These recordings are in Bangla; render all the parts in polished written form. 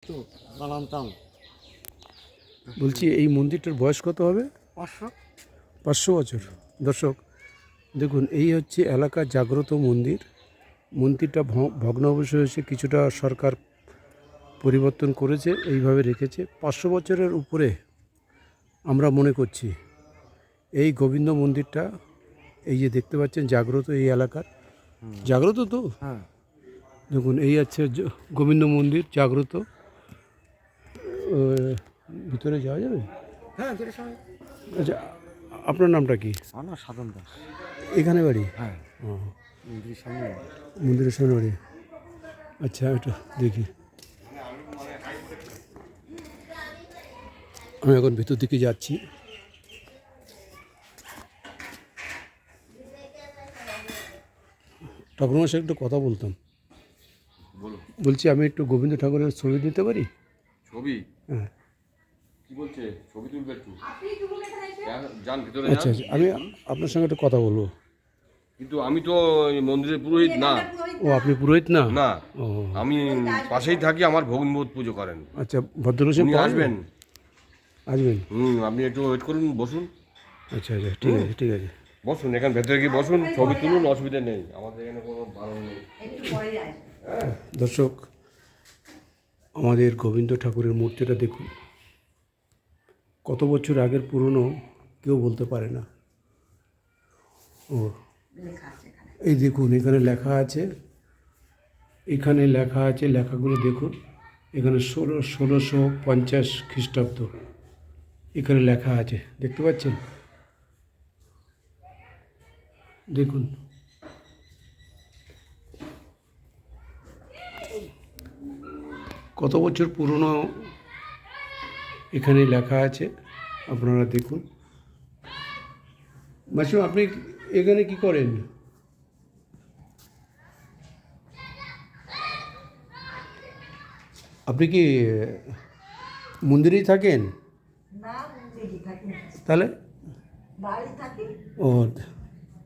তো বানাতাম বলছি এই মন্দিরটার বয়স কত হবে? 500। 500 বছর। দর্শক দেখুন, এই হচ্ছে এলাকার জাগ্রত মন্দির। মন্দিরটা ভগ্নাবশেষ হয়েছে, কিছুটা সরকার পরিবর্তন করেছে, এইভাবে রেখেছে। 500 বছরের উপরে আমরা মনে করছি। এই গোবিন্দ মন্দিরটা এই যে দেখতে পাচ্ছেন জাগ্রত, এই এলাকার জাগ্রত তো। হ্যাঁ, দেখুন এই আছে গোবিন্দ মন্দির জাগ্রত। ভিতরে যাওয়া যাবে? হ্যাঁ, যেটা সময়। আচ্ছা, আপনার নামটা কি? আমার নাম সাধন দাস। এখানে বাড়ি? হ্যাঁ, ও, মন্দিরের সামনে। মন্দিরের সামনে বাড়ি। আচ্ছা, এটা দেখি। আমি এখন ভিতর দিকে যাচ্ছি। ঠাকুরমার সাথে একটু কথা বলতাম। বলো। বলছি আমি একটু গোবিন্দ ঠাকুরের ছবি দিতে পারি? ছবি? হ্যাঁ। কি বলছে? ছবি তুলবে একটু? যান ভিতরে আচ্ছা যান। আচ্ছা, আমি আপনার সঙ্গে একটু কথা বলবো। কিন্তু আমি তো এই মন্দিরের পুরোহিত না। ও, আপনি পুরোহিত না? না, ও আমি পাশেই থাকি, আমার ভগনবোধ পুজো করেন। আচ্ছা, ভদ্রলোক উনি আসবেন? আসবেন? আপনি একটু ওয়েট করুন, বসুন। আচ্ছা আচ্ছা, ঠিক আছে ঠিক আছে। বসুন, এখানে ভেতরে গিয়ে বসুন, ছবি তুলুন, অসুবিধা নেই। আমাদের এখানে কোনো বারণ নেই। দর্শক, আমাদের গোবিন্দ ঠাকুরের মূর্তিটা দেখুন, কত বছর আগের পুরনো কেউ বলতে পারে না। ও, এই দেখুন, এখানে লেখা আছে, এখানে লেখা আছে, লেখাগুলো দেখুন। এখানে 1650 খ্রিস্টাব্দ এখানে লেখা আছে, দেখতে পাচ্ছেন? দেখুন, কত বছর পুরনো এখানে লেখা আছে, আপনারা দেখুন। মাসিমা, আপনি এখানে কি করেন? আপনি কি মন্দিরেই থাকেন? না, মন্দিরে থাকি না। তাহলে বাড়ি থাকি। ও,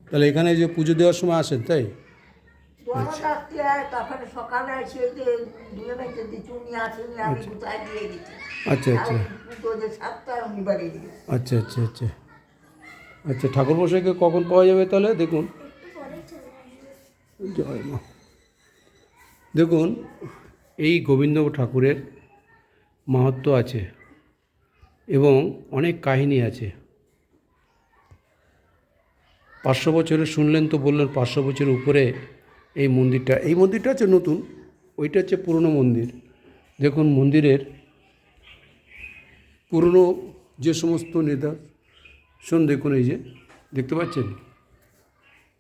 তাহলে এখানে যে পুজো দেওয়ার সময় আসেন, তাই? দোয়ারা রাত্রে তারপরে সকালে এসে যে দুজনে মেয়েকে দিচ্ছি, উনি আসেনি, আমি কোথায় দিয়ে দিচ্ছি। আচ্ছা আচ্ছা পুজো যে 7টায় উনি বাড়ি দিয়ে। আচ্ছা আচ্ছা আচ্ছা আচ্ছা, ঠাকুর মশাইকে কখন পাওয়া যাবে তাহলে? দেখুন, জয় মা। দেখুন, এই গোবিন্দ ঠাকুরের মাহাত্ম্য আছে এবং অনেক কাহিনী আছে। 500 বছরের শুনলেন তো, বললেন 500 বছরের উপরে এই মন্দিরটা হচ্ছে নতুন, ওইটা হচ্ছে পুরনো মন্দির। দেখুন মন্দিরের পুরনো যে সমস্ত নিদর্শন দেখুন, এই যে দেখতে পাচ্ছেন,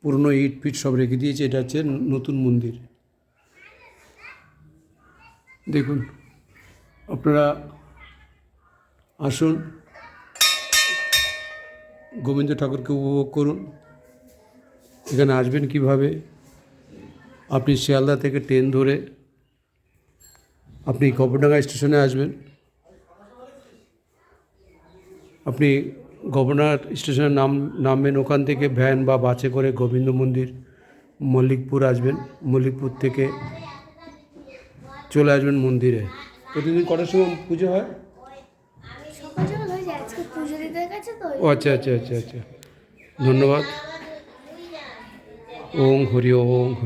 পুরনো ইট ফিট সব রেখে দিয়েছে। এটা হচ্ছে নতুন মন্দির। দেখুন, আপনারা আসুন, গোবিন্দ ঠাকুরকে উপভোগ করুন। এখানে আসবেন কিভাবে? আপনি শিয়ালদা থেকে ট্রেন ধরে আপনি গবরডাঙ্গা স্টেশনে আসবেন। আপনি গভর্নর স্টেশনে নামবেন, ওখান থেকে ভ্যান বা বাসে করে গোবিন্দ মন্দির মল্লিকপুর আসবেন। মল্লিকপুর থেকে চলে আসবেন মন্দিরে। প্রতিদিন কটার সময় পুজো হয়? সকাল সকাল হয়ে যায়, আজকে পুজো দিতে গেছে তো। ও আচ্ছা আচ্ছা আচ্ছা আচ্ছা, ধন্যবাদ। ওম হরি ওম হরি।